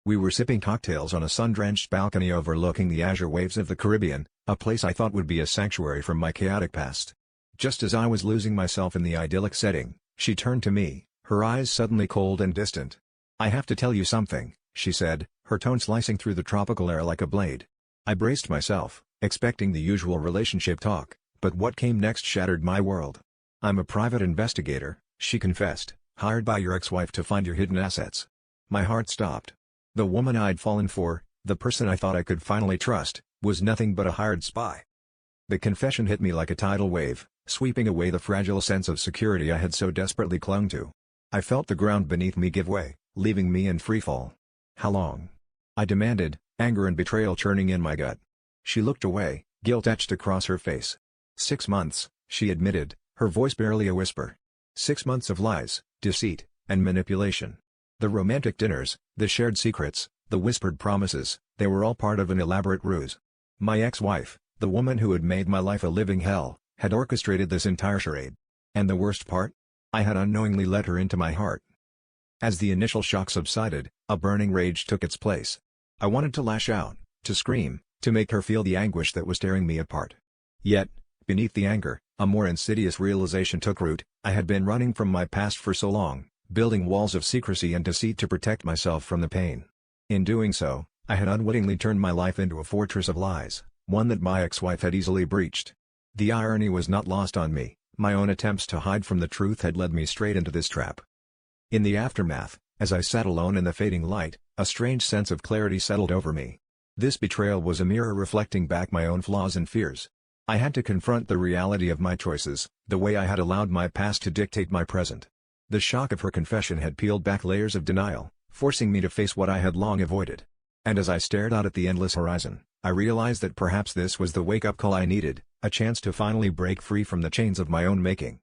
We were sipping cocktails on a sun-drenched balcony overlooking the azure waves of the Caribbean, a place I thought would be a sanctuary from my chaotic past. Just as I was losing myself in the idyllic setting, she turned to me, her eyes suddenly cold and distant. "I have to tell you something," she said, her tone slicing through the tropical air like a blade. I braced myself, expecting the usual relationship talk, but what came next shattered my world. "I'm a private investigator," she confessed, "hired by your ex-wife to find your hidden assets." My heart stopped. The woman I'd fallen for, the person I thought I could finally trust, was nothing but a hired spy. The confession hit me like a tidal wave, sweeping away the fragile sense of security I had so desperately clung to. I felt the ground beneath me give way, leaving me in freefall. "How long?" I demanded, anger and betrayal churning in my gut. She looked away, guilt etched across her face. 6 months, she admitted, her voice barely a whisper. 6 months of lies, deceit, and manipulation. The romantic dinners, the shared secrets, the whispered promises, they were all part of an elaborate ruse. My ex-wife, the woman who had made my life a living hell, had orchestrated this entire charade. And the worst part? I had unknowingly let her into my heart. As the initial shock subsided, a burning rage took its place. I wanted to lash out, to scream, to make her feel the anguish that was tearing me apart. Yet, beneath the anger, a more insidious realization took root. I had been running from my past for so long, building walls of secrecy and deceit to protect myself from the pain. In doing so, I had unwittingly turned my life into a fortress of lies, one that my ex-wife had easily breached. The irony was not lost on me, my own attempts to hide from the truth had led me straight into this trap. In the aftermath, as I sat alone in the fading light, a strange sense of clarity settled over me. This betrayal was a mirror reflecting back my own flaws and fears. I had to confront the reality of my choices, the way I had allowed my past to dictate my present. The shock of her confession had peeled back layers of denial, forcing me to face what I had long avoided. And as I stared out at the endless horizon, I realized that perhaps this was the wake-up call I needed, a chance to finally break free from the chains of my own making.